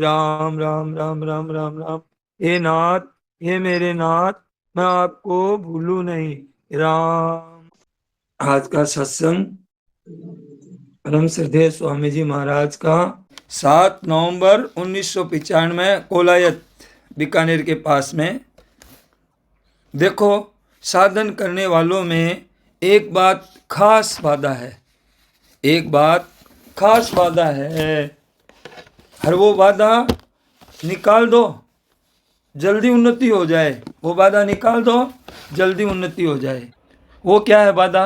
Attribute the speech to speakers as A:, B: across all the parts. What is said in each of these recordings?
A: राम राम राम राम राम राम। हे नाथ, हे मेरे नाथ, मैं आपको भूलूं नहीं। राम। आज का सत्संग परम श्रद्धेय स्वामी जी महाराज का 7 नवंबर 1995 कोलायत बीकानेर के पास में। देखो, साधन करने वालों में एक बात खास वादा है, एक बात खास वादा है। हर वो वादा निकाल दो, जल्दी उन्नति हो जाए। वो वादा निकाल दो, जल्दी उन्नति हो जाए। वो क्या है वादा?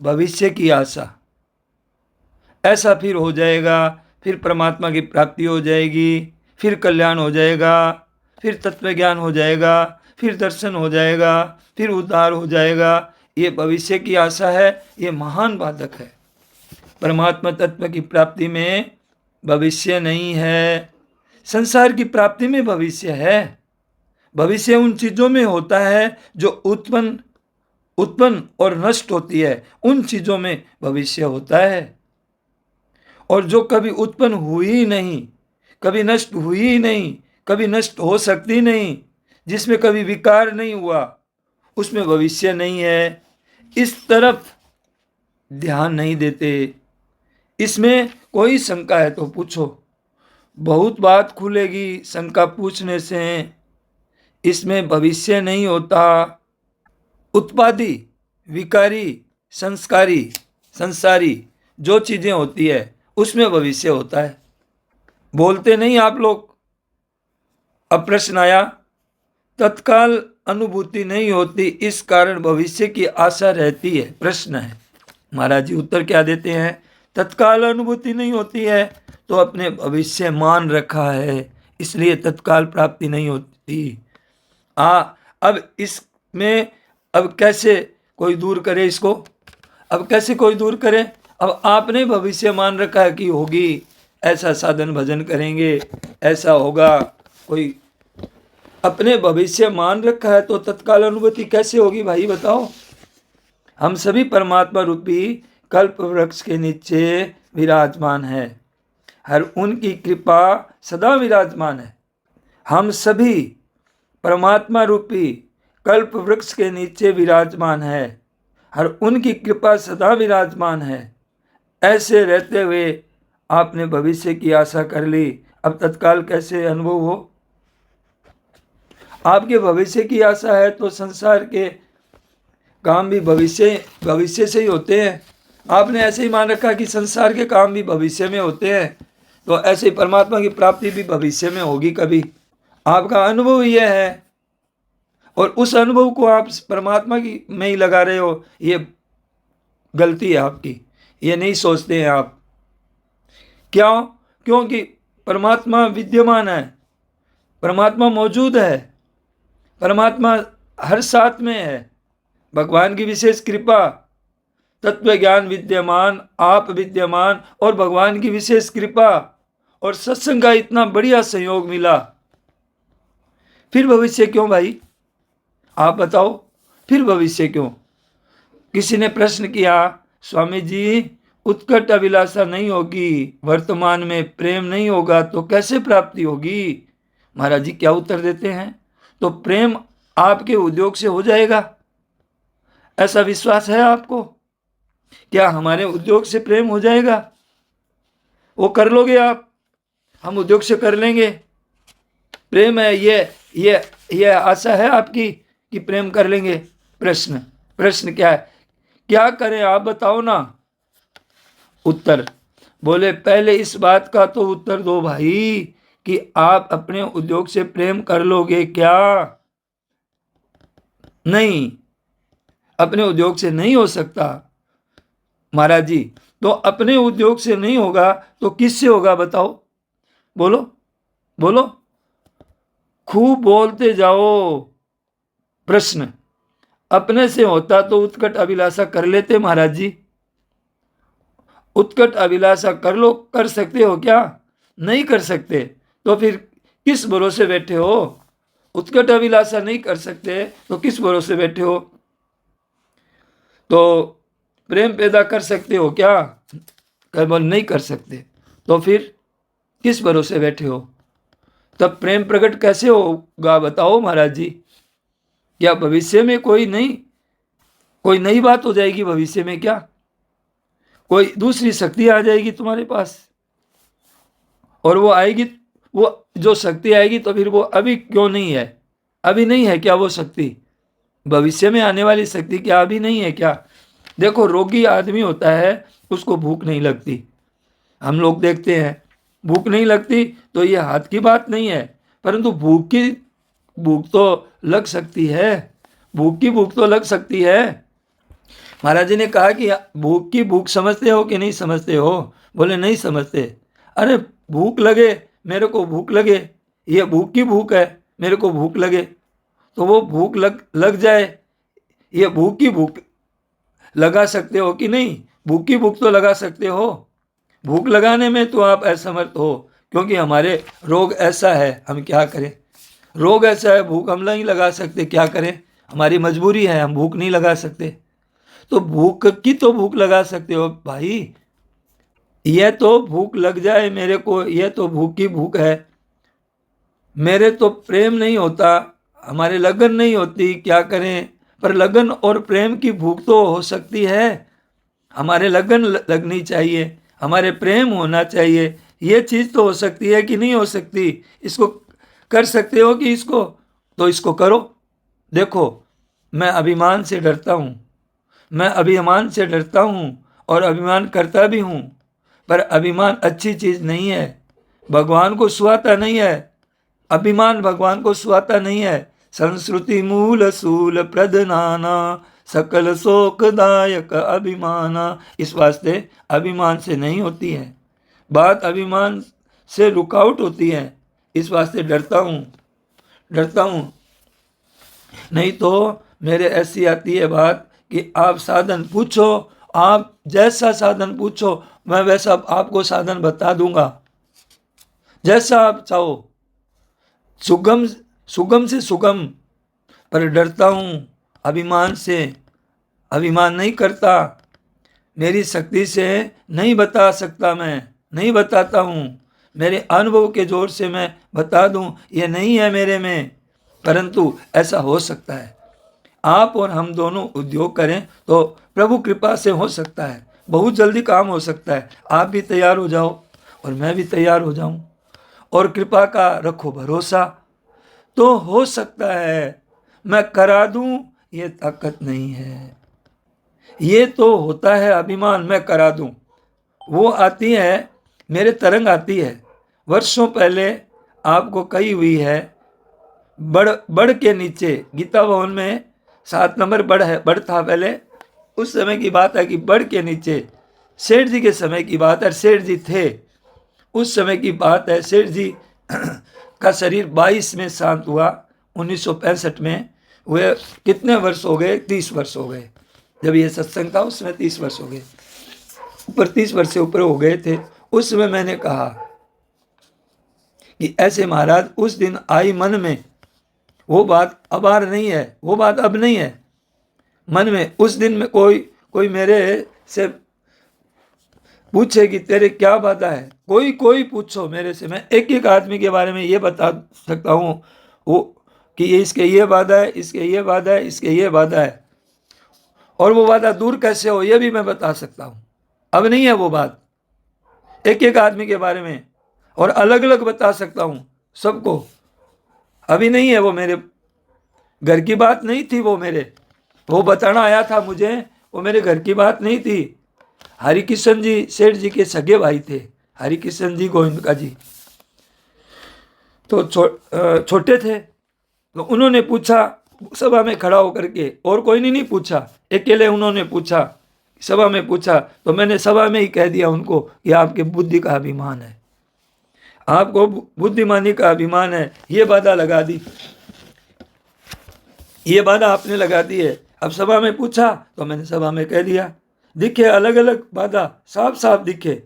A: भविष्य की आशा। ऐसा फिर हो जाएगा, फिर परमात्मा की प्राप्ति हो जाएगी, फिर कल्याण हो जाएगा, फिर तत्व ज्ञान हो जाएगा, फिर दर्शन हो जाएगा, फिर उद्धार हो जाएगा। ये भविष्य की आशा है, ये महान बाधक है। परमात्मा तत्व की प्राप्ति में भविष्य नहीं है, संसार की प्राप्ति में भविष्य है। भविष्य उन चीजों में होता है जो उत्पन्न उत्पन्न और नष्ट होती है, उन चीजों में भविष्य होता है। और जो कभी उत्पन्न हुई ही नहीं, कभी नष्ट हुई ही नहीं, कभी नष्ट हो सकती नहीं, जिसमें कभी विकार नहीं हुआ, उसमें भविष्य नहीं है। इस तरफ ध्यान नहीं देते। इसमें कोई शंका है तो पूछो, बहुत बात खुलेगी शंका पूछने से। इसमें भविष्य नहीं होता। उत्पादी, विकारी, संस्कारी, संसारी जो चीजें होती है उसमें भविष्य होता है। बोलते नहीं आप लोग। अब प्रश्न आया, तत्काल अनुभूति नहीं होती, इस कारण भविष्य की आशा रहती है। प्रश्न है, महाराज जी उत्तर क्या देते हैं? तत्काल अनुभूति नहीं होती है तो अपने भविष्य मान रखा है, इसलिए तत्काल प्राप्ति नहीं होती। अब इसमें अब कैसे कोई दूर करे इसको? अब कैसे कोई दूर करे? अब आपने भविष्य मान रखा है कि होगी, ऐसा साधन भजन करेंगे, ऐसा होगा। कोई अपने भविष्य मान रखा है तो तत्काल अनुभूति कैसे होगी भाई बताओ? हम सभी परमात्मा रूपी कल्प वृक्ष के नीचे विराजमान है, हर उनकी कृपा सदा विराजमान है। हम सभी परमात्मा रूपी कल्प वृक्ष के नीचे विराजमान है, हर उनकी कृपा सदा विराजमान है। ऐसे रहते हुए आपने भविष्य की आशा कर ली, अब तत्काल कैसे अनुभव हो? आपके भविष्य की आशा है तो संसार के काम भी भविष्य से ही होते हैं। आपने ऐसे ही मान रखा कि संसार के काम भी भविष्य में होते हैं, तो ऐसे ही परमात्मा की प्राप्ति भी भविष्य में होगी कभी। आपका अनुभव यह है और उस अनुभव को आप परमात्मा की में ही लगा रहे हो, ये गलती है आपकी। ये नहीं सोचते हैं आप। क्यों? क्योंकि परमात्मा विद्यमान है, परमात्मा मौजूद है, परमात्मा हर साथ में है। भगवान की विशेष कृपा, तत्व ज्ञान विद्यमान, आप विद्यमान और भगवान की विशेष कृपा और सत्संग का इतना बढ़िया सहयोग मिला। फिर भविष्य क्यों भाई? आप बताओ, फिर भविष्य क्यों? किसी ने प्रश्न किया, स्वामी जी उत्कट अभिलाषा नहीं होगी, वर्तमान में प्रेम नहीं होगा तो कैसे प्राप्ति होगी? महाराज जी क्या उत्तर देते हैं? तो प्रेम आपके उद्योग से हो जाएगा, ऐसा विश्वास है आपको? क्या हमारे उद्योग से प्रेम हो जाएगा? वो कर लोगे आप? हम उद्योग से कर लेंगे? प्रेम है ये आशा है आपकी कि प्रेम कर लेंगे? प्रश्न क्या है? क्या करें आप बताओ ना। उत्तर बोले, पहले इस बात का तो उत्तर दो भाई कि आप अपने उद्योग से प्रेम कर लोगे क्या? नहीं, अपने उद्योग से नहीं हो सकता महाराज जी। तो अपने उद्योग से नहीं होगा तो किससे होगा बताओ? बोलो बोलो, खूब बोलते जाओ। प्रश्न, अपने से होता तो उत्कट अभिलाषा कर लेते महाराज जी। उत्कट अभिलाषा कर लो, कर सकते हो क्या? नहीं कर सकते तो फिर किस भरोसे बैठे हो? उत्कट अभिलाषा नहीं कर सकते तो किस भरोसे बैठे हो? तो प्रेम पैदा कर सकते हो क्या? बोल नहीं कर सकते तो फिर किस भरोसे बैठे हो? तब प्रेम प्रकट कैसे होगा बताओ महाराज जी? क्या भविष्य में कोई नई बात हो जाएगी? भविष्य में क्या कोई दूसरी शक्ति आ जाएगी तुम्हारे पास? और वो आएगी, वो जो शक्ति आएगी तो फिर वो अभी क्यों नहीं है? अभी नहीं है क्या वो शक्ति? भविष्य में आने वाली शक्ति क्या अभी नहीं है क्या? देखो, रोगी आदमी होता है, उसको भूख नहीं लगती। हम लोग देखते हैं, भूख नहीं लगती तो ये हाथ की बात नहीं है, परंतु भूख तो लग सकती है। भूख तो लग सकती है। महाराज जी ने कहा कि भूख की भूख समझते हो कि नहीं समझते हो? बोले नहीं समझते। अरे भूख लगे, मेरे को भूख लगे, ये भूख की भूख है, मेरे को भूख लगे तो वो भूख लग जाए। ये भूख की भूख लगा सकते हो कि नहीं? भूख की भूख तो लगा सकते हो। भूख लगाने में तो आप असमर्थ हो, क्योंकि हमारे रोग ऐसा है, हम क्या करें? रोग ऐसा है, भूख हम नहीं लगा सकते, क्या करें? हमारी मजबूरी है, हम भूख नहीं लगा सकते। तो भूख की तो भूख लगा सकते हो भाई। यह तो भूख लग जाए मेरे को, यह तो भूख की भूख है। मेरे तो प्रेम नहीं होता, हमारे लगन नहीं होती, क्या करें? पर लगन और प्रेम की भूख तो हो सकती है। हमारे लगन लगनी चाहिए, हमारे प्रेम होना चाहिए। ये चीज़ तो हो सकती है कि नहीं हो सकती? इसको कर सकते हो कि इसको? तो इसको करो। देखो, मैं अभिमान से डरता हूँ, मैं अभिमान से डरता हूँ और अभिमान करता भी हूँ, पर अभिमान अच्छी चीज़ नहीं है, भगवान को सुहाता नहीं है। अभिमान भगवान को सुहाता नहीं है। संस्कृति मूल सूल प्रधनाना, सकल शोकदायक अभिमाना। इस वास्ते अभिमान से नहीं होती है बात, अभिमान से रुकावट होती है। इस वास्ते डरता हूँ। नहीं तो मेरे ऐसी आती है बात कि आप साधन पूछो, आप जैसा साधन पूछो मैं वैसा आपको साधन बता दूंगा, जैसा आप चाहो, सुगम सुगम से सुगम। पर डरता हूँ अभिमान से, अभिमान नहीं करता। मेरी शक्ति से नहीं बता सकता, मैं नहीं बताता हूँ। मेरे अनुभव के जोर से मैं बता दूँ ये नहीं है मेरे में, परंतु ऐसा हो सकता है। आप और हम दोनों उद्योग करें तो प्रभु कृपा से हो सकता है, बहुत जल्दी काम हो सकता है। आप भी तैयार हो जाओ और मैं भी तैयार हो जाऊं, और कृपा का रखो भरोसा, तो हो सकता है। मैं करा दूं ये ताकत नहीं है। ये तो होता है अभिमान, मैं करा दूं। वो आती है, मेरे तरंग आती है, वर्षों पहले आपको कही हुई है। बड़ के नीचे गीता भवन में 7 नंबर बड़ था पहले। उस समय की बात है कि बड़ के नीचे सेठ जी के समय की बात है, सेठ जी थे उस समय की बात है। सेठ जी का शरीर 22 में शांत हुआ, 1965 में। वे कितने वर्ष हो गए? 30 वर्ष हो गए। जब ये सत्संग था उस समय 30 वर्ष हो गए, ऊपर 30 वर्ष से ऊपर हो गए थे। उस समय मैंने कहा कि ऐसे महाराज उस दिन आई मन में, वो बात अब आ नहीं है, वो बात अब नहीं है मन में। उस दिन में कोई मेरे से पूछे कि तेरे क्या बाधा है, कोई पूछो मेरे से, मैं एक एक आदमी के बारे में ये बता सकता हूँ वो कि ये इसके ये बाधा है, इसके ये बाधा है, इसके ये बाधा है, और वो बाधा दूर कैसे हो ये भी मैं बता सकता हूँ। अब नहीं है वो बात, एक एक आदमी के बारे में और अलग अलग बता सकता हूँ सबको। अभी नहीं है, वो मेरे घर की बात नहीं थी, वो बताना आया था मुझे, वो मेरे घर की बात नहीं थी। हरिकिशन जी सेठ जी के सगे भाई थे, हरिकिशन जी गोविंद जी। तो छोटे थे, तो उन्होंने पूछा सभा में खड़ा होकर के, और कोई नहीं पूछा, अकेले उन्होंने पूछा, सभा में पूछा। तो मैंने सभा में ही कह दिया उनको कि आपके बुद्धि का अभिमान है, आपको बुद्धिमानी का अभिमान है, ये बाधा लगा दी, ये बाधा आपने लगा दी है। अब सभा में पूछा तो मैंने सभा में कह दिया, दिखे अलग अलग बाधा, साफ साफ दिखे,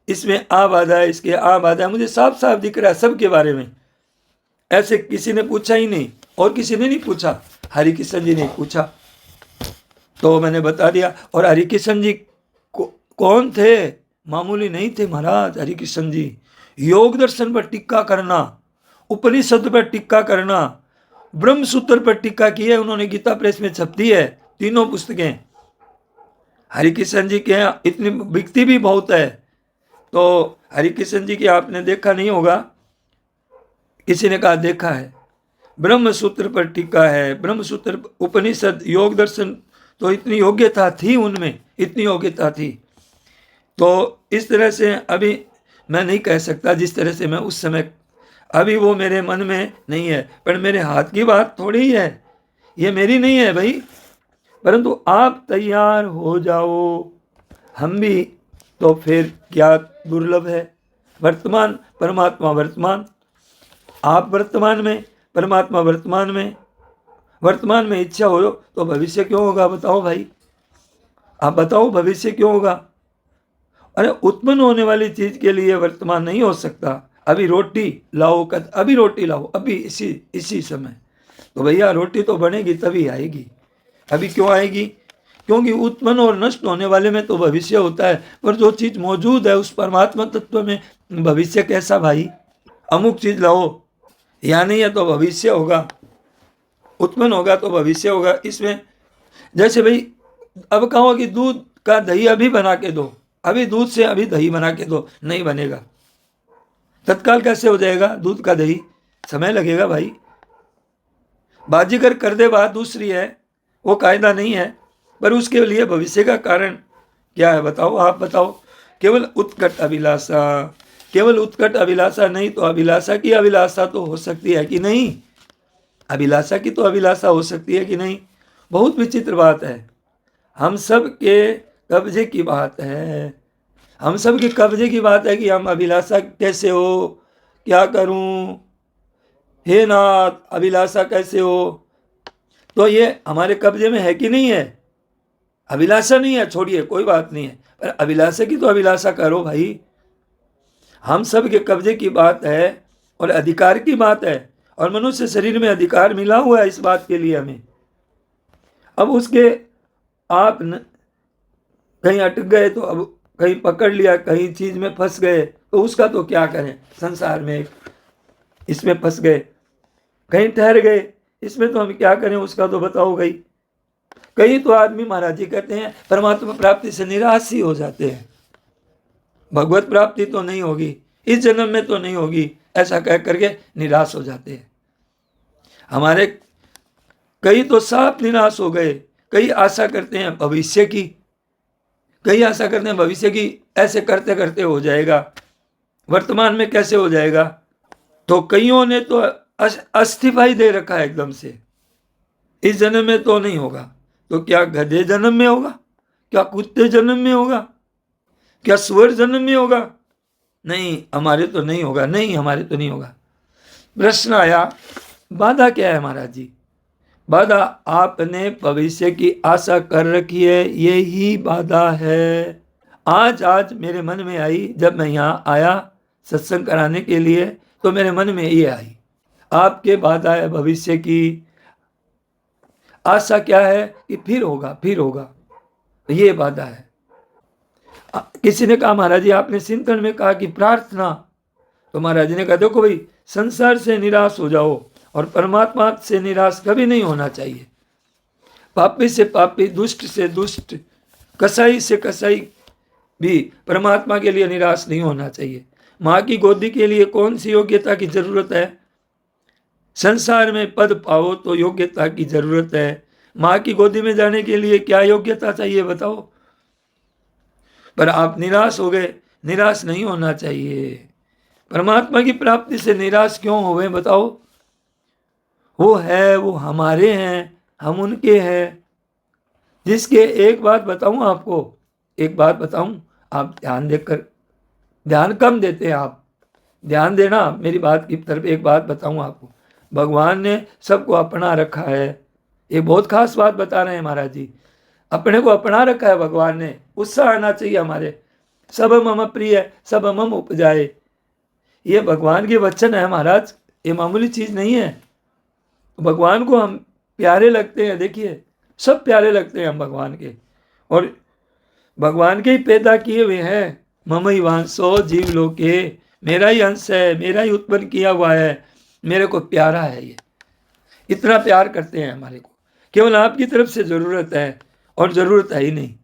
A: इसमें आ बाधा है, इसके आ बाधा है, मुझे साफ साफ दिख रहा है सबके बारे में। ऐसे किसी ने पूछा ही नहीं, और किसी ने नहीं पूछा, हरिकिशन जी ने पूछा तो मैंने बता दिया। और हरिकिशन जी कौन थे? मामूली नहीं थे महाराज हरिकिशन जी, योग दर्शन पर टिक्का करना, उपनिषद पर टिक्का करना, ब्रह्म सूत्र पर टिक्का की है उन्होंने, गीता प्रेस में छपती है तीनों पुस्तकें। हरिकिशन जी के यहाँ इतनी बिकती भी बहुत है। तो हरिकिशन जी की आपने देखा नहीं होगा, किसी ने कहा देखा है। ब्रह्म सूत्र पर टिक्का है, ब्रह्म सूत्र, उपनिषद, योग दर्शन, तो इतनी योग्यता थी उनमें, इतनी योग्यता थी। तो इस तरह से अभी मैं नहीं कह सकता जिस तरह से मैं उस समय, अभी वो मेरे मन में नहीं है। पर मेरे हाथ की बात थोड़ी ही है, ये मेरी नहीं है भाई। परंतु आप तैयार हो जाओ, हम भी, तो फिर क्या दुर्लभ है। वर्तमान, परमात्मा वर्तमान, आप वर्तमान में, परमात्मा वर्तमान में। वर्तमान में इच्छा हो तो भविष्य क्यों होगा बताओ भाई, आप बताओ भविष्य क्यों होगा। अरे उत्पन्न होने वाली चीज के लिए वर्तमान नहीं हो सकता। अभी रोटी लाओ, अभी रोटी लाओ, अभी इसी समय, तो भैया रोटी तो बनेगी तभी आएगी। अभी क्यों आएगी? क्योंकि उत्पन्न और नष्ट होने वाले में तो भविष्य होता है, पर जो चीज मौजूद है उस परमात्मा तत्व में भविष्य कैसा भाई? अमुक चीज लाओ, या नहीं है तो भविष्य होगा, उत्पन्न होगा तो भविष्य होगा। इसमें जैसे भाई अब कहो कि दूध का दही अभी बना के दो, अभी दूध से अभी दही बना के दो, नहीं बनेगा। तत्काल कैसे हो जाएगा दूध का दही? समय लगेगा भाई। बाजीगर कर दे बात दूसरी है, वो कायदा नहीं है, पर उसके लिए भविष्य का कारण क्या है बताओ, आप बताओ। केवल उत्कट अभिलाषा, केवल उत्कट अभिलाषा नहीं तो अभिलाषा की अभिलाषा तो हो सकती है कि नहीं? अभिलाषा की तो अभिलाषा हो सकती है कि नहीं? बहुत विचित्र बात है। हम सब के कब्जे की बात है, हम सब के कब्जे की बात है कि हम अभिलाषा कैसे हो, क्या करूं, हे नाथ अभिलाषा कैसे हो। तो ये हमारे कब्जे में है कि नहीं है? अभिलाषा नहीं है, छोड़िए कोई बात नहीं है, पर अभिलाषा की तो अभिलाषा करो भाई। हम सब के कब्जे की बात है और अधिकार की बात है, और मनुष्य शरीर में अधिकार मिला हुआ है इस बात के लिए हमें। अब उसके आप कहीं अटक गए तो अब कहीं पकड़ लिया, कहीं चीज में फंस गए तो उसका तो क्या करें, संसार में इसमें फंस गए, कहीं ठहर गए, इसमें तो हम क्या करें उसका तो बताओ गई। कई तो आदमी महाराज जी कहते हैं परमात्मा प्राप्ति से निराश ही हो जाते हैं, भगवत प्राप्ति तो नहीं होगी, इस जन्म में तो नहीं होगी, ऐसा कह करके निराश हो जाते हैं। हमारे कई तो साफ निराश हो गए, कई आशा करते हैं भविष्य की, कई आशा करते हैं भविष्य की, ऐसे करते करते हो जाएगा, वर्तमान में कैसे हो जाएगा। तो कईयों ने तो अस्तीफा ही दे रखा है एकदम से, इस जन्म में तो नहीं होगा, तो क्या गधे जन्म में होगा, क्या कुत्ते जन्म में होगा, क्या सुअर जन्म में होगा? नहीं हमारे तो नहीं होगा, नहीं हमारे तो नहीं होगा। प्रश्न आया बाधा क्या है महाराज जी? बाधा आपने भविष्य की आशा कर रखी है, यही बाधा है। आज मेरे मन में आई, जब मैं यहाँ आया सत्संग कराने के लिए, तो मेरे मन में ये आई, आपके बाधा है भविष्य की आशा क्या है कि फिर होगा फिर होगा, ये बाधा है। किसी ने कहा महाराज जी आपने चिंतन में कहा कि प्रार्थना, तो महाराज जी ने कहा देखो भाई संसार से निराश हो जाओ और परमात्मा से निराश कभी नहीं होना चाहिए। पापी से पापी, दुष्ट से दुष्ट, कसाई से कसाई भी परमात्मा के लिए निराश नहीं होना चाहिए। माँ की गोदी के लिए कौन सी योग्यता की जरूरत है? संसार में पद पाओ तो योग्यता की जरूरत है, माँ की गोदी में जाने के लिए क्या योग्यता चाहिए बताओ? पर आप निराश हो गए, निराश नहीं होना चाहिए। परमात्मा की प्राप्ति से निराश क्यों हो गए बताओ? वो है, वो हमारे हैं, हम उनके हैं। जिसके एक बात बताऊं आपको, एक बात बताऊं, आप ध्यान देकर, ध्यान कम देते हैं आप, ध्यान देना मेरी बात की तरफ। एक बात बताऊं आपको, भगवान ने सबको अपना रखा है, एक बहुत खास बात बता रहे हैं महाराज जी, अपने को अपना रखा है भगवान ने। उत्साह आना चाहिए हमारे, सब मम प्रिय सब मम उपजाए, ये भगवान के वचन है महाराज, ये मामूली चीज नहीं है। भगवान को हम प्यारे लगते हैं, देखिए सब प्यारे लगते हैं हम भगवान के, और भगवान के ही पैदा किए हुए हैं। ममई वांसो जीव लोके, मेरा ही अंश है, मेरा ही उत्पन्न किया हुआ है, मेरे को प्यारा है ये। इतना प्यार करते हैं हमारे को, केवल आपकी तरफ से जरूरत है और जरूरत है ही नहीं।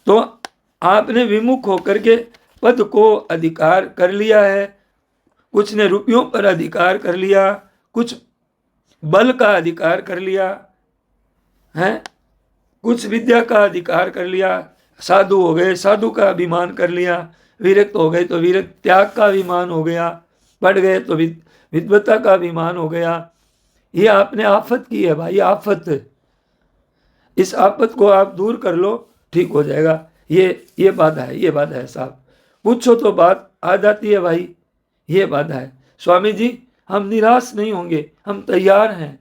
A: तो आपने विमुख होकर के पद को अधिकार कर लिया है, कुछ ने रुपयों पर अधिकार कर लिया, कुछ बल का अधिकार कर लिया है, कुछ विद्या का अधिकार कर लिया, साधु हो गए, साधु का अभिमान कर लिया, विरक्त हो गए तो विरक्त त्याग का अभिमान हो गया, पढ़ गए तो विद्वता का अभिमान हो गया। ये आपने आफत की है भाई, आफत। इस आफत को आप दूर कर लो, ठीक हो जाएगा। ये बाधा है, ये बाधा है साहब। पूछो तो बात आ जाती है भाई, ये बाधा है। स्वामी जी हम निराश नहीं होंगे, हम तैयार हैं।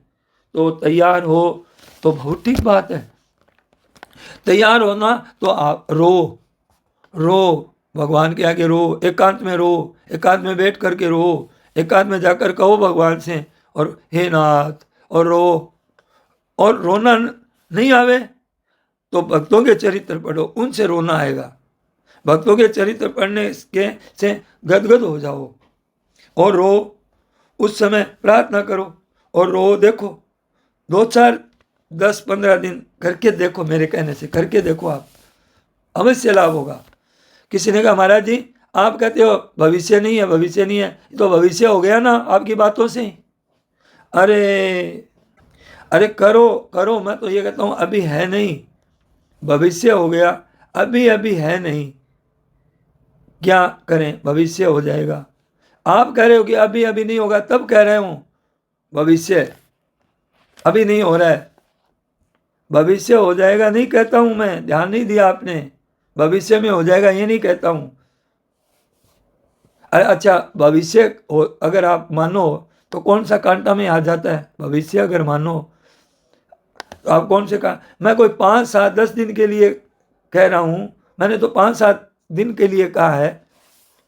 A: तो तैयार हो तो बहुत ठीक बात है। तैयार होना तो आप रो भगवान के आगे रो, एकांत में रो, एकांत में बैठ करके रो, एकांत में जाकर कहो भगवान से, और हे नाथ, और रो। और रोना नहीं आवे तो भक्तों के चरित्र पढ़ो, उनसे रोना आएगा। भक्तों के चरित्र पढ़ने के से गदगद हो जाओ और रो। उस समय प्रार्थना करो और रो। देखो 2-4 10-15 दिन करके देखो, मेरे कहने से करके देखो, आप अवश्य लाभ होगा। किसी ने कहा महाराज जी आप कहते हो भविष्य नहीं है, भविष्य नहीं है, तो भविष्य हो गया ना आपकी बातों से। अरे करो, मैं तो ये कहता हूं अभी है नहीं, भविष्य हो गया, अभी है नहीं। क्या करें, भविष्य हो जाएगा। आप कह रहे हो कि अभी नहीं होगा, तब कह रहे हूं भविष्य अभी नहीं हो रहा है, भविष्य हो जाएगा नहीं कहता हूं मैं, ध्यान नहीं दिया आपने। भविष्य में हो जाएगा ये नहीं कहता हूं। अच्छा भविष्य अगर आप मानो तो कौन सा कांटा में आ जाता है? भविष्य अगर मानो तो आप कौन से का, मैं कोई 5-7-10 दिन के लिए कह रहा हूं, मैंने तो 5-7 दिन के लिए कहा है,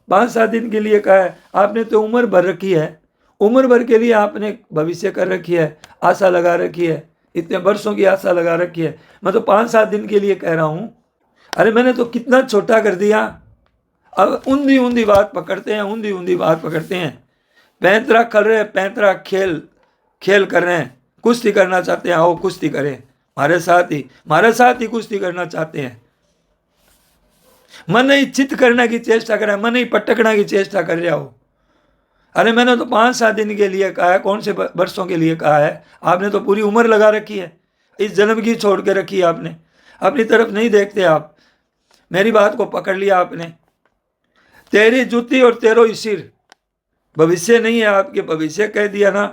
A: 5-7 दिन के लिए कहा है। आपने तो उम्र भर रखी है, उम्र भर के लिए आपने भविष्य कर रखी है, आशा लगा रखी है, इतने वर्षों की आशा लगा रखी है। मैं तो 5-7 दिन के लिए कह रहा हूं। अरे मैंने तो कितना छोटा कर दिया। अब ऊंधी बात पकड़ते हैं, ऊंधी बात पकड़ते हैं। पैंतरा कर रहे हैं, पैंतरा खेल कर रहे हैं, कुश्ती करना चाहते हैं, आओ कुश्ती करें, हमारे साथ ही कुश्ती करना चाहते हैं। मन ही चित करने की चेष्टा कर रहा है, मन ही पटकने की चेष्टा कर रहा हो। अरे मैंने तो 5-7 दिन के लिए कहा है, कौन से वर्षों के लिए कहा है? आपने तो पूरी उम्र लगा रखी है, इस जन्म की छोड़ के रखी है आपने। अपनी तरफ नहीं देखते आप, मेरी बात को पकड़ लिया आपने। तेरी जूती और तेरो ही सिर, भविष्य नहीं है आपके, भविष्य कह दिया ना।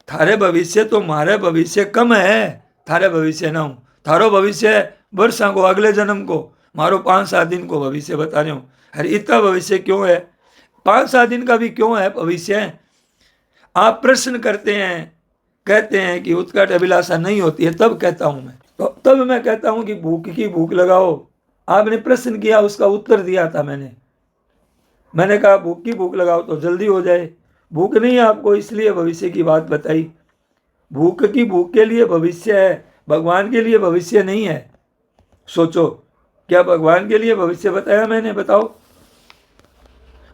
A: थारे भविष्य तो मारे भविष्य कम है, थारे भविष्य ना हूँ। थारो भविष्य है वर्षा को, अगले जन्म को, मारो 5-7 दिन को भविष्य बता रहे हूँ। अरे इतना भविष्य क्यों है? 5-7 दिन का भी क्यों है भविष्य? आप प्रश्न करते हैं, कहते हैं कि उत्कट अभिलाषा नहीं होती है, तब कहता हूं मैं, तो तब मैं कहता हूं कि भूख की भूख लगाओ। आपने प्रश्न किया, उसका उत्तर दिया था मैंने कहा भूख की भूख लगाओ तो जल्दी हो जाए। भूख नहीं है आपको, इसलिए भविष्य की बात बताई। भूख की भूख के लिए भविष्य है, भगवान के लिए भविष्य नहीं है। सोचो, क्या भगवान के लिए भविष्य बताया मैंने? बताओ।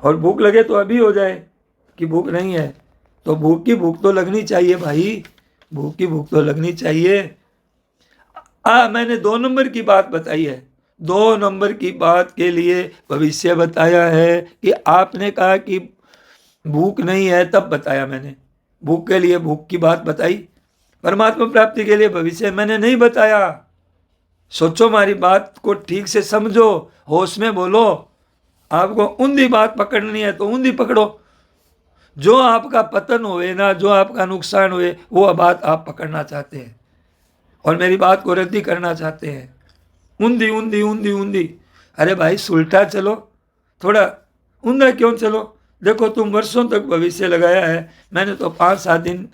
A: और भूख लगे तो अभी हो जाए कि भूख नहीं है, तो भूख की भूख तो लगनी चाहिए भाई, भूख की भूख तो लगनी चाहिए। मैंने 2 नंबर की बात बताई है, 2 नंबर की बात के लिए भविष्य बताया है कि आपने कहा कि भूख नहीं है, तब बताया मैंने। भूख के लिए भूख की बात बताई, परमात्मा प्राप्ति के लिए भविष्य मैंने नहीं बताया। सोचो, हमारी बात को ठीक से समझो, होश में बोलो। आपको ऊंधी बात पकड़नी है तो ऊंधी पकड़ो। जो आपका पतन हुए ना, जो आपका नुकसान हुए, वो बात आप पकड़ना चाहते हैं और मेरी बात को रद्दी करना चाहते हैं। ऊंधी। अरे भाई सुलटा चलो, थोड़ा ऊंधा क्यों चलो? देखो तुम वर्षों तक भविष्य लगाया है, मैंने तो 5-7 दिन,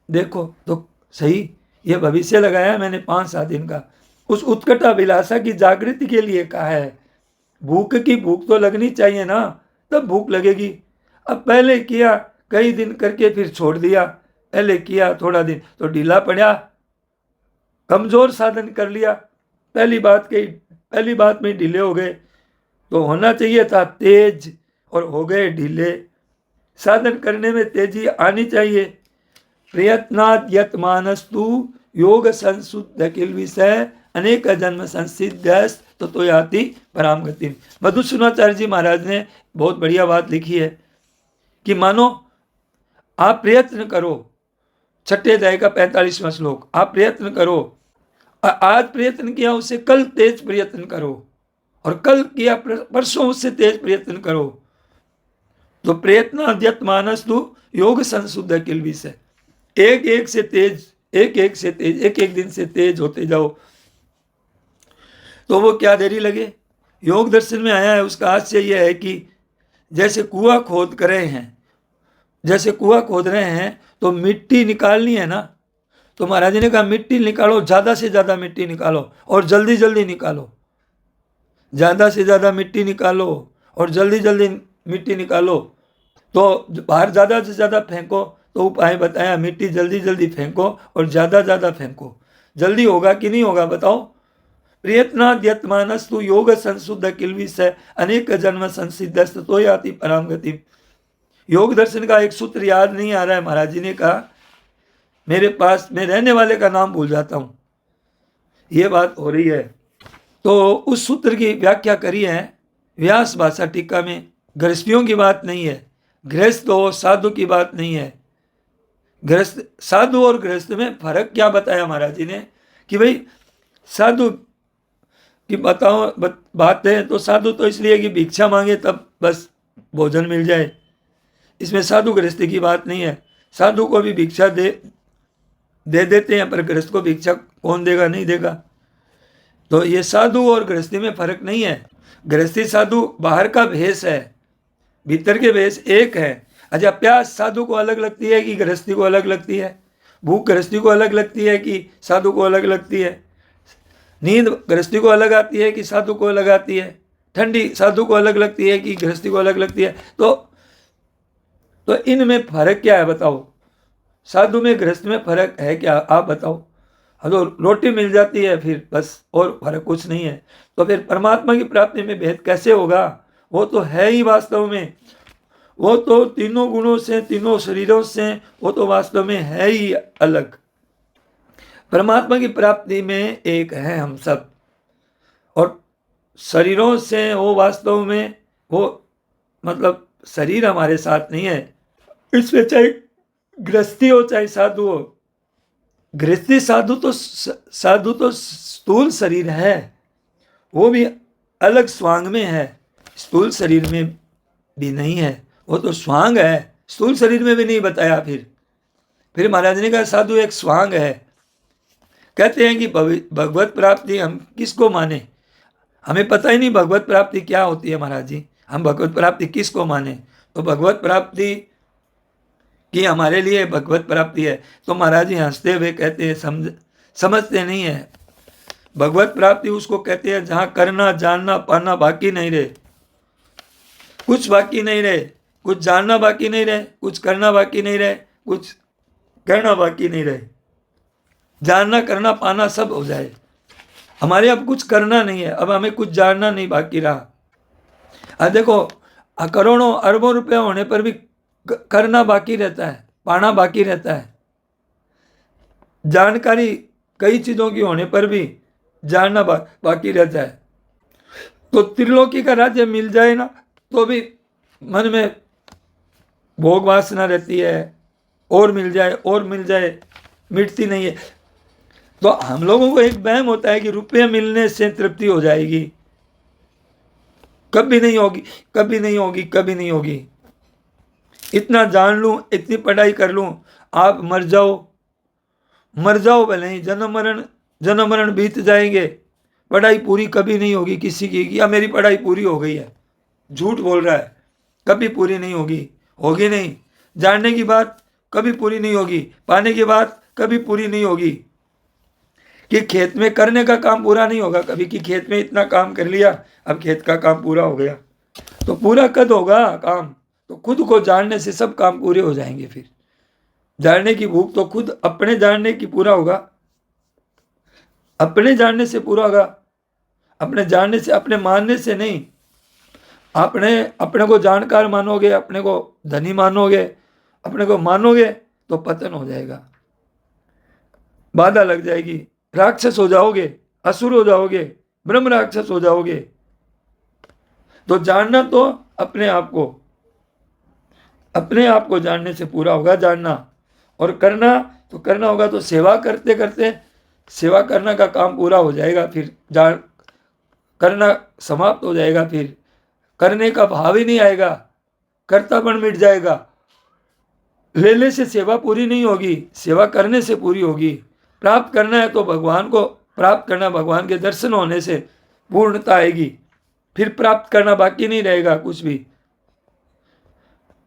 A: देखो तो सही, ये भविष्य लगाया है मैंने 5-7 दिन का। उस उत्कट अभिलाषा की जागृति के लिए कहा है। भूख की भूख तो लगनी चाहिए ना, तब भूख लगेगी। अब पहले किया कई दिन करके फिर छोड़ दिया, पहले किया थोड़ा दिन तो ढीला पड़ा, कमजोर साधन कर लिया, पहली बात में ढीले हो गए। तो होना चाहिए था तेज और हो गए ढीले। साधन करने में तेजी आनी चाहिए। प्रयत्नात् यत मानस्तु योग संशुद्ध किल विषय अनेक जन्म संसिद्ध तो याति पराम गति। मधुसूदनाचार्य जी महाराज ने बहुत बढ़िया बात लिखी है कि मानो आप प्रयत्न करो, छठे अध्याय का 45वां श्लोक, आप प्रयत्न करो, आज प्रयत्न किया उससे कल तेज प्रयत्न करो, और कल किया परसों उससे तेज प्रयत्न करो। तो प्रयत्न अध्यत मानस तू योग संशुद्ध किल विषय, एक एक से तेज, एक एक से तेज, एक एक दिन से तेज होते जाओ। तो वो क्या देरी लगे। योग दर्शन में आया है, उसका आशय यह है कि जैसे कुआं खोद कर रहे हैं, जैसे कुआं खोद रहे हैं तो मिट्टी निकालनी है ना, तो महाराज जी ने कहा मिट्टी निकालो, ज्यादा से ज्यादा मिट्टी निकालो और जल्दी जल्दी निकालो, ज्यादा से ज्यादा मिट्टी निकालो और जल्दी जल्दी मिट्टी निकालो। तो बाहर ज्यादा से ज्यादा फेंको, तो उपाय बताया मिट्टी जल्दी जल्दी फेंको और ज्यादा ज्यादा फेंको। जल्दी होगा कि नहीं होगा बताओ। प्रयत्नाद्यत मानस्तु योग संशुद्ध किल विषय अनेक जन्म संसिद्ध तो याति पराम गति। योग दर्शन का एक सूत्र याद नहीं आ रहा है, महाराज जी ने कहा मेरे पास, मैं रहने वाले का नाम भूल जाता हूं, ये बात हो रही है। तो उस सूत्र की व्याख्या करी है व्यास भाषा टीका में। गृहस्थियों की बात नहीं है, गृहस्थ हो साधु की बात नहीं है। गृहस्थ, साधु और गृहस्थ में फर्क क्या बताया महाराज जी ने कि भाई साधु की बताओ बात है तो साधु तो इसलिए कि भिक्षा मांगे तब बस भोजन मिल जाए, इसमें साधु गृहस्थी की बात नहीं है। साधु को भी भिक्षा दे देते हैं, पर गृहस्थ को भिक्षा कौन देगा, नहीं देगा। तो ये साधु और गृहस्थी में फर्क नहीं है। गृहस्थी साधु बाहर का भेष है, भीतर के भेष एक है। अच्छा, प्यास साधु को अलग लगती है कि गृहस्थी को अलग लगती है? भूख गृहस्थी को अलग लगती है कि साधु को अलग लगती है? नींद गृहस्थी को अलग आती है कि साधु को अलग आती है? ठंडी साधु को अलग लगती है कि गृहस्थी को अलग लगती है? तो इनमें फर्क क्या है बताओ। साधु में गृहस्थ में फर्क है क्या, आप बताओ। तो रोटी मिल जाती है फिर बस, और फर्क कुछ नहीं है। तो फिर परमात्मा की प्राप्ति में भेद कैसे होगा? वो तो है ही वास्तव में, वो तो तीनों गुणों से, तीनों शरीरों से, वो तो वास्तव में है ही अलग। परमात्मा की प्राप्ति में एक है हम सब, और शरीरों से वो वास्तव में, वो मतलब शरीर हमारे साथ नहीं है। इसमें चाहे गृहस्थी हो चाहे साधु हो, गृहस्थी साधु तो स्थूल शरीर है, वो भी अलग स्वांग में है, स्थूल शरीर में भी नहीं है, वो तो स्वांग है, स्थूल शरीर में भी नहीं बताया। फिर महाराज ने कहा साधु एक स्वांग है। कहते हैं कि भगवत प्राप्ति हम किसको माने, हमें पता ही नहीं भगवत प्राप्ति क्या होती है महाराज जी, हम भगवत प्राप्ति किसको माने? तो भगवत प्राप्ति कि हमारे लिए भगवत प्राप्ति है, तो महाराज जी हंसते हुए कहते हैं समझते नहीं है। भगवत प्राप्ति उसको कहते हैं जहां करना जानना पाना बाकी नहीं रहे, कुछ बाकी नहीं रहे, कुछ जानना बाकी नहीं रहे, कुछ करना बाकी नहीं रहे, कुछ करना बाकी नहीं रहे, जानना करना पाना सब हो जाए। हमारे अब कुछ करना नहीं है, अब हमें कुछ जानना नहीं बाकी रहा। अब देखो करोड़ों अरबों रुपया होने पर भी करना बाकी रहता है, पाना बाकी रहता है। जानकारी कई चीजों की होने पर भी जानना बाकी रहता है। तो त्रिलोकी का राज्य मिल जाए ना तो भी मन में भोग वासना रहती है, और मिल जाए और मिल जाए, मिटती नहीं है। तो हम लोगों को एक वहम होता है कि रुपये मिलने से तृप्ति हो जाएगी, कभी नहीं होगी, कभी नहीं होगी, कभी नहीं होगी। इतना जान लूं, इतनी पढ़ाई कर लूं, आप मर जाओ भले ही, जन्म मरण बीत जाएंगे, पढ़ाई पूरी कभी नहीं होगी किसी की, या मेरी पढ़ाई पूरी हो गई है, झूठ बोल रहा है, कभी पूरी नहीं होगी, होगी नहीं। जानने की बात कभी पूरी नहीं होगी, पाने की बात कभी पूरी नहीं होगी। कि खेत में करने का काम पूरा नहीं होगा कभी, कि खेत में इतना काम कर लिया, अब खेत का काम पूरा हो गया। तो पूरा कद होगा काम, तो खुद को जानने से सब काम पूरे हो जाएंगे। फिर जानने की भूख तो खुद अपने जानने की पूरा होगा, अपने जानने से पूरा होगा, अपने जानने से, अपने मानने से नहीं। आपने अपने को जानकार मानोगे, अपने को धनी मानोगे, अपने को मानोगे तो पतन हो जाएगा, बाधा लग जाएगी, राक्षस हो जाओगे, असुर हो जाओगे, ब्रह्म राक्षस हो जाओगे। तो जानना तो अपने आप को जानने से पूरा होगा जानना, और करना तो करना होगा। तो सेवा करते करते सेवा करना का काम पूरा हो जाएगा, फिर जान करना समाप्त हो जाएगा, फिर करने का भाव ही नहीं आएगा, कर्तापन मिट जाएगा। लेने से सेवा पूरी नहीं होगी, सेवा करने से पूरी होगी। प्राप्त करना है तो भगवान को प्राप्त करना, भगवान के दर्शन होने से पूर्णता आएगी, फिर प्राप्त करना बाकी नहीं रहेगा कुछ भी।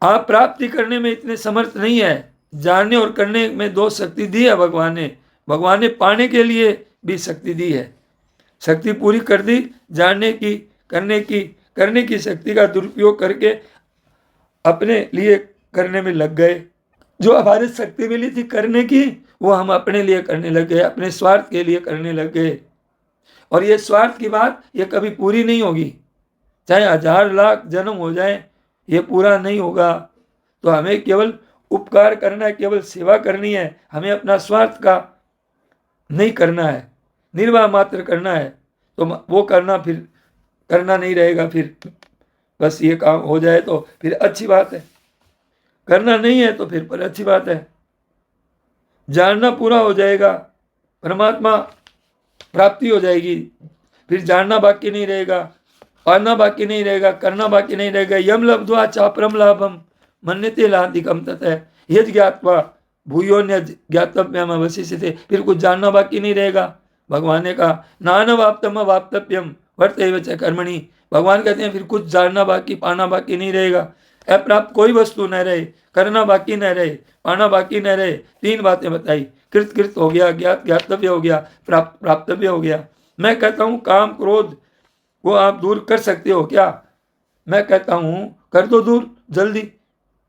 A: आप प्राप्ति करने में इतने समर्थ नहीं है, जानने और करने में दो शक्ति दी है भगवान ने पाने के लिए भी शक्ति दी है, शक्ति पूरी कर दी, जानने की करने की शक्ति का दुरुपयोग करके अपने लिए करने में लग गए। जो हमारी शक्ति मिली थी करने की, वो हम अपने लिए करने लग गए, अपने स्वार्थ के लिए करने लग गए। और ये स्वार्थ की बात ये कभी पूरी नहीं होगी, चाहे 1000 लाख जन्म हो जाए, ये पूरा नहीं होगा। तो हमें केवल उपकार करना है, केवल सेवा करनी है, हमें अपना स्वार्थ का नहीं करना है, निर्वाह मात्र करना है। तो वो करना फिर करना नहीं रहेगा, फिर बस ये काम हो जाए तो फिर अच्छी बात है, करना नहीं है तो फिर पर अच्छी बात है। जानना पूरा हो जाएगा, परमात्मा प्राप्ति हो जाएगी, फिर जानना बाकी नहीं रहेगा, पाना बाकी नहीं रहेगा, करना बाकी नहीं रहेगा। यम लब्ध्वा चापरम लाभम मन्यते लाधिकम ततः यद ज्ञात्वा भूयोन्य ज्ञातव्यम अवशिष्यते। फिर कुछ जानना बाकी नहीं रहेगा। भगवान ने कहा नानवाप्तम वाप्तव्यम वर्तेव च कर्मणि। भगवान कहते हैं फिर कुछ जानना बाकी पाना बाकी नहीं रहेगा। अप्राप्त कोई वस्तु न रहे, करना बाकी न रहे, पाना बाकी न रहे। 3 बातें बताई, कृत हो गया, ज्ञात ज्ञातव्य हो गया, प्राप्तव्य हो गया। मैं कहता हूँ काम क्रोध वो आप दूर कर सकते हो क्या? मैं कहता हूँ कर दो दूर जल्दी।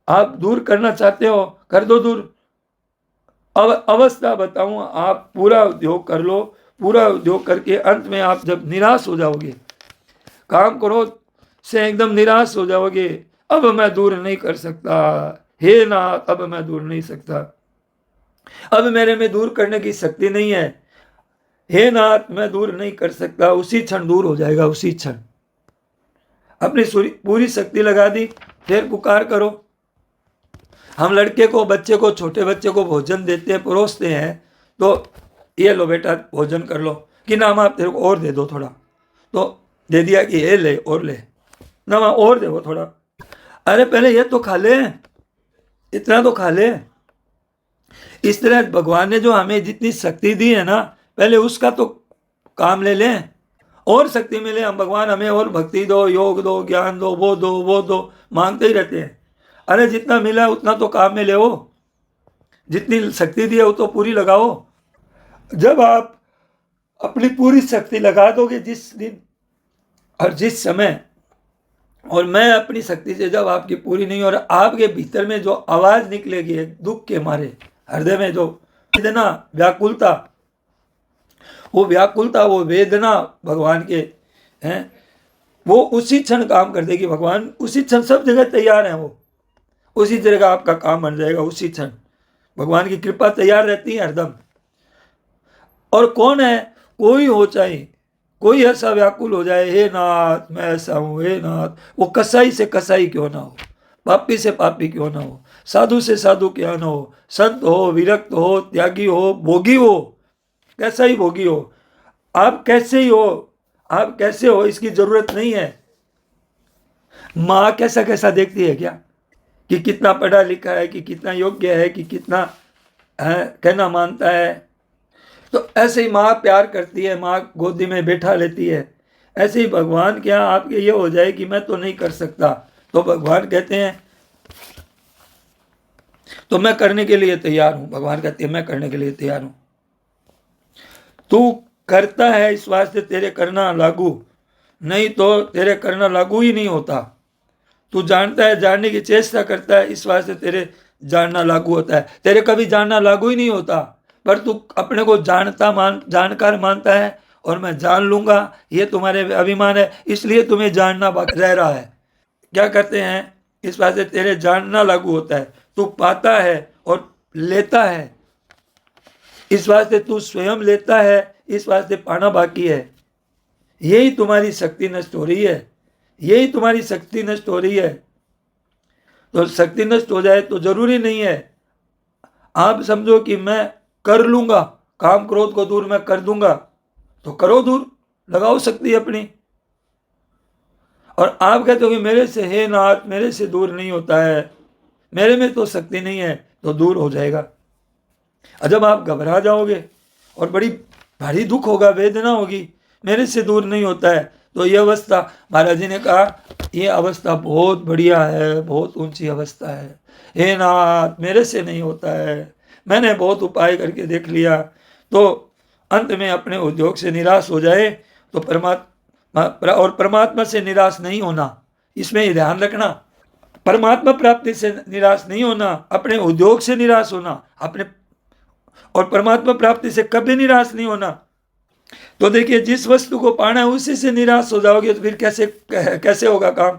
A: आप दूर करना चाहते हो कर दो दूर। अब अवस्था बताऊं, आप पूरा उद्योग कर लो, पूरा उद्योग करके अंत में आप जब निराश हो जाओगे, काम क्रोध से एकदम निराश हो जाओगे, अब मैं दूर नहीं कर सकता, हे नाथ अब मैं दूर नहीं सकता, अब मेरे में दूर करने की शक्ति नहीं है, हे नाथ मैं दूर नहीं कर सकता, उसी क्षण दूर हो जाएगा। उसी क्षण अपनी पूरी शक्ति लगा दी, फिर पुकार करो। हम लड़के को, बच्चे को, छोटे बच्चे को भोजन देते हैं, परोसते हैं, तो ये लो बेटा भोजन कर लो, कि नाम आप तेरे को और दे दो थोड़ा, तो दे दिया कि ये ले और ले, नाम और दे वो थोड़ा, अरे पहले ये तो खा ले, इतना तो खा ले। इस तरह भगवान ने जो हमें जितनी शक्ति दी है ना, पहले उसका तो काम ले लें, और शक्ति मिले हम, भगवान हमें और भक्ति दो, योग दो, ज्ञान दो, वो दो, मांगते ही रहते हैं। अरे जितना मिला उतना तो काम में ले, जितनी शक्ति दी है वो तो पूरी लगाओ। जब आप अपनी पूरी शक्ति लगा दोगे जिस दिन और जिस समय, और मैं अपनी शक्ति से जब आपकी पूरी नहीं, और आपके भीतर में जो आवाज निकलेगी दुख के मारे, हृदय में जो वेदना, व्याकुलता, वो वेदना भगवान के हैं, वो उसी क्षण काम कर देगी। भगवान उसी क्षण सब जगह तैयार हैं, वो उसी तरह का आपका काम बन जाएगा उसी क्षण। भगवान की कृपा तैयार रहती है हरदम। और कौन है, कोई हो, चाहे कोई ऐसा व्याकुल हो जाए, हे नाथ मैं ऐसा हूँ, हे नाथ, वो कसाई से कसाई क्यों ना हो, पापी से पापी क्यों ना हो, साधु से साधु क्यों ना हो, संत हो, विरक्त हो, त्यागी हो, भोगी हो, कैसा ही भोगी हो, आप कैसे ही हो, आप कैसे हो इसकी जरूरत नहीं है। माँ कैसा कैसा देखती है क्या, कि कितना पढ़ा लिखा है, कि कितना योग्य है, कि कितना कहना मानता है। तो ऐसे ही माँ प्यार करती है, माँ गोदी में बैठा लेती है। ऐसे ही भगवान क्या आपके ये हो जाए कि मैं तो नहीं कर सकता, तो भगवान कहते हैं तो मैं करने के लिए तैयार हूं। भगवान कहते हैं मैं करने के लिए तैयार हूं। तू करता है इस वास्ते तेरे करना लागू, नहीं तो तेरे करना लागू ही नहीं होता। तू जानता है, जानने की चेष्टा करता है, इस वास्ते तेरे जानना लागू होता है। तेरे कभी जानना लागू ही नहीं होता, पर तू अपने को जानकार मानता है, और मैं जान लूंगा, ये तुम्हारे अभिमान है, इसलिए तुम्हें जानना बाकी रह रहा है। क्या करते हैं, इस बात से तेरे जानना लागू होता है। तू पाता है और लेता है, इस वास्ते तू स्वयं लेता है, इस वास्ते पाना बाकी है। यही तुम्हारी शक्ति नष्ट हो रही है, यही तुम्हारी शक्ति नष्ट हो रही है। तो शक्ति नष्ट हो जाए तो जरूरी नहीं है आप समझो कि मैं कर लूंगा, काम क्रोध को दूर मैं कर दूंगा, तो करो दूर, लगाओ शक्ति अपनी। और आप कहते हो कि मेरे से हे नाथ, मेरे से दूर नहीं होता है, मेरे में तो शक्ति नहीं है, तो दूर हो जाएगा। और जब आप घबरा जाओगे और बड़ी भारी दुख होगा, वेदना होगी, मेरे से दूर नहीं होता है, तो ये अवस्था, महाराज जी ने कहा ये अवस्था बहुत बढ़िया है, बहुत ऊंची अवस्था है। हे नाथ, मेरे से नहीं होता है, मैंने बहुत उपाय करके देख लिया, तो अंत में अपने उद्योग से निराश हो जाए तो और परमात्मा से निराश नहीं होना, इसमें ये ध्यान रखना। परमात्मा प्राप्ति से निराश नहीं होना, अपने उद्योग से निराश होना, अपने और परमात्मा प्राप्ति से कभी निराश नहीं होना। तो देखिए, जिस वस्तु को पाना है उसी से निराश हो जाओगे तो फिर कैसे होगा काम।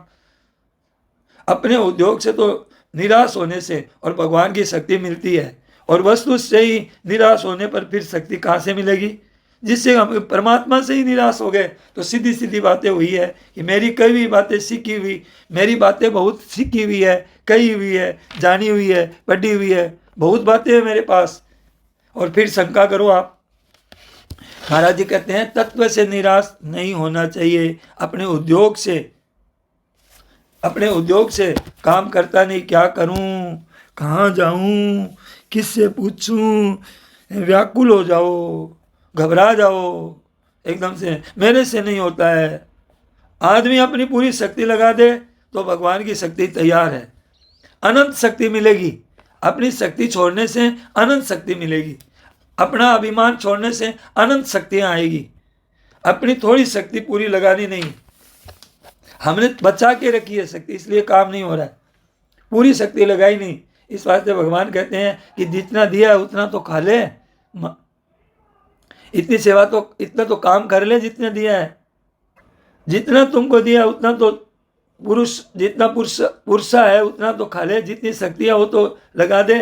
A: अपने उद्योग से तो निराश होने से और भगवान की शक्ति मिलती है, और वस्तु से ही निराश होने पर फिर शक्ति कहाँ से मिलेगी। जिससे हम परमात्मा से ही निराश हो गए तो सीधी सीधी बातें हुई है कि मेरी कई हुई बातें सीखी हुई, मेरी बातें बहुत सीखी हुई है, कही हुई है, जानी हुई है, पढ़ी हुई है, बहुत बातें हैं मेरे पास, और फिर शंका करो आप। महाराज जी कहते हैं तत्व से निराश नहीं होना चाहिए, अपने उद्योग से काम करता नहीं, क्या करूं, कहाँ जाऊं, किससे पूछूं, व्याकुल हो जाओ, घबरा जाओ एकदम से, मेरे से नहीं होता है। आदमी अपनी पूरी शक्ति लगा दे तो भगवान की शक्ति तैयार है, अनंत शक्ति मिलेगी। अपनी शक्ति छोड़ने से अनंत शक्ति मिलेगी, अपना अभिमान छोड़ने से अनंत शक्तियां आएगी। अपनी थोड़ी शक्ति पूरी लगानी नहीं, हमने बचा के रखी है शक्ति, इसलिए काम नहीं हो रहा है, पूरी शक्ति लगाई नहीं। इस वास्ते भगवान कहते हैं कि जितना दिया है उतना तो खा ले, इतनी सेवा तो, इतना तो काम कर ले जितने दिया है, जितना तुमको दिया उतना तो जितना पुरुषा है उतना तो खा ले, जितनी शक्तियां हो तो लगा दे।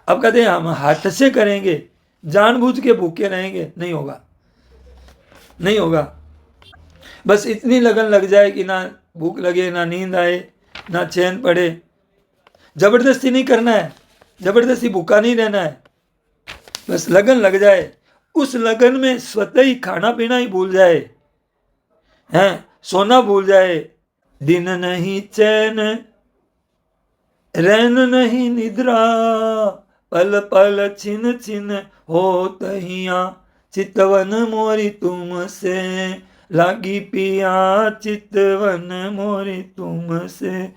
A: अब कहते हैं हम हाथ से करेंगे, जानबूझ के भूखे रहेंगे, नहीं होगा, नहीं होगा। बस इतनी लगन लग जाए कि ना भूख लगे, ना नींद आए, ना चैन पड़े। जबरदस्ती नहीं करना है, जबरदस्ती भूखा नहीं रहना है, बस लगन लग जाए। उस लगन में स्वतः ही खाना पीना ही भूल जाए, हैं, सोना भूल जाए। दिन नहीं चैन, रैन नहीं निद्रा, पल पल छिन छिन हो तहिया, चितवन मोरी तुमसे लागी पिया, चितवन मोरी तुमसे।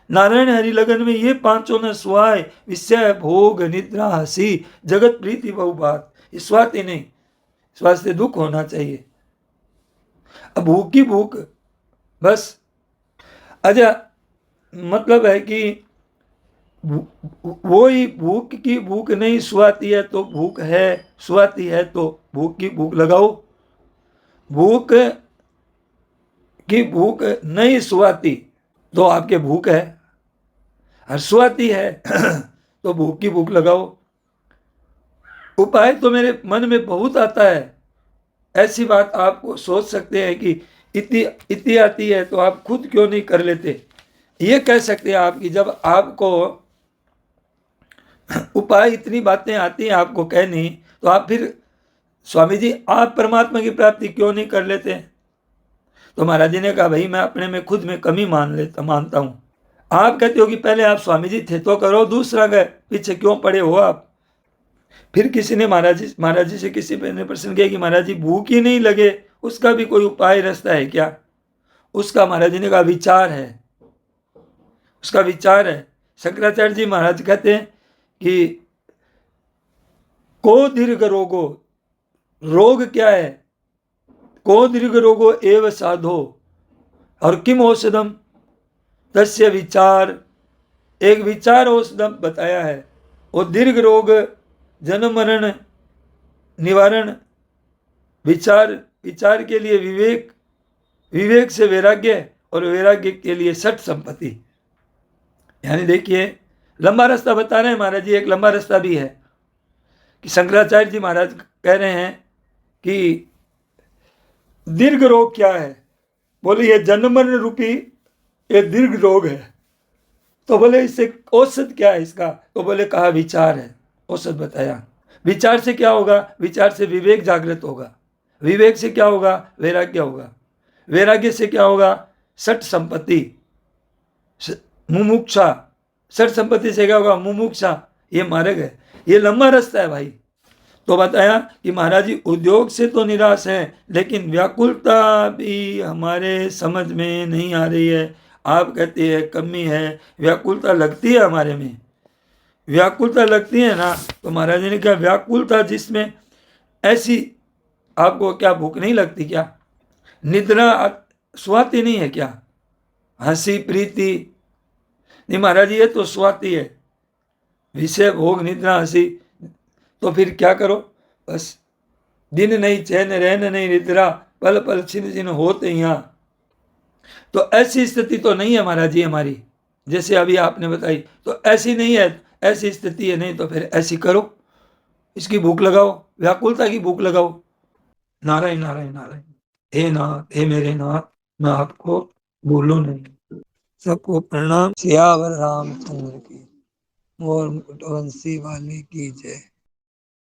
A: नारायण हरि लगन में ये पांचों न सुहाय, विषय भोग निद्रा हसी, जगत प्रीति बहु बात। स्वाति नहीं, स्वास्थ्य दुख होना चाहिए। अब भूख की भूख बस, अच्छा मतलब है कि वो ही भूख की भूख नहीं सुहाती है तो भूख है, सुहाती है तो भूख की भूख लगाओ। भूख की भूख नहीं सुहाती तो आपके भूख है, और सुहाती है तो भूख की भूख लगाओ। उपाय तो मेरे मन में बहुत आता है, ऐसी बात आपको सोच सकते हैं कि इतनी आती है तो आप खुद क्यों नहीं कर लेते। ये कह सकते हैं आप कि जब आपको उपाय इतनी बातें आती हैं आपको कहनी, तो आप फिर स्वामी जी आप परमात्मा की प्राप्ति क्यों नहीं कर लेते। तो महाराज जी ने कहा भाई मैं अपने में खुद में कमी मानता हूँ। आप कहते हो कि पहले आप स्वामी जी थे तो करो, दूसरा गए पीछे क्यों पड़े हो आप। फिर किसी ने महाराज जी से किसी ने प्रश्न किया कि महाराज जी भूख ही नहीं लगे, उसका भी कोई उपाय रास्ता है क्या। उसका महाराज जी ने कहा विचार है, उसका विचार है। शंकराचार्य जी महाराज कहते हैं कि को दीर्घ रोगो, रोग क्या है, को दीर्घ रोगो एव साधो और किम औषधम तस्य विचार। एक विचार औषधम बताया है, वो दीर्घ रोग, जन्म मरण निवारण, विचार के लिए विवेक, विवेक से वैराग्य, और वैराग्य के लिए षट संपत्ति। यानी देखिए, लंबा रास्ता बता रहे हैं महाराज जी। एक लंबा रास्ता भी है कि शंकराचार्य जी महाराज कह रहे हैं कि दीर्घ रोग क्या है। बोले ये जन्म मरण रूपी ये दीर्घ रोग है। तो बोले इससे औषध क्या है इसका। तो बोले कहा विचार है, औषध बताया। विचार से क्या होगा, विचार से विवेक जागृत होगा। विवेक से क्या होगा, वैराग्य होगा। वैराग्य से क्या होगा, षट संपत्ति, मुमुक्षा। षट संपत्ति से क्या होगा, मुमुक्षा। ये मार्ग है, ये लंबा रास्ता है भाई। तो बताया कि महाराज जी उद्योग से तो निराश है, लेकिन व्याकुलता भी हमारे समझ में नहीं आ रही है। आप कहते हैं कमी है, व्याकुलता लगती है हमारे में। व्याकुलता लगती है ना, तो महाराज जी ने कहा व्याकुलता जिसमें ऐसी, आपको क्या भूख नहीं लगती क्या, निद्रा स्वाति नहीं है क्या, हंसी प्रीति नहीं महाराज जी, ये तो स्वाति है। विषय भोग निद्रा हंसी, तो फिर क्या करो, बस दिन नहीं चैन रहन नहीं निद्रा, पल पल छिन छिन होते यहाँ। तो ऐसी स्थिति तो नहीं है महाराज जी हमारी, जैसे अभी आपने बताई तो ऐसी नहीं है। ऐसी स्थिति है नहीं, तो फिर ऐसी करो, इसकी भूख लगाओ, व्याकुलता की भूख लगाओ। नारायण नारायण नारायण। हे नाथ, हे मेरे नाथ, मैं आपको भूलूं नहीं। सबको प्रणाम। सियावर रामचंद्र की, मोर मुकुट वंशी वाले की जय।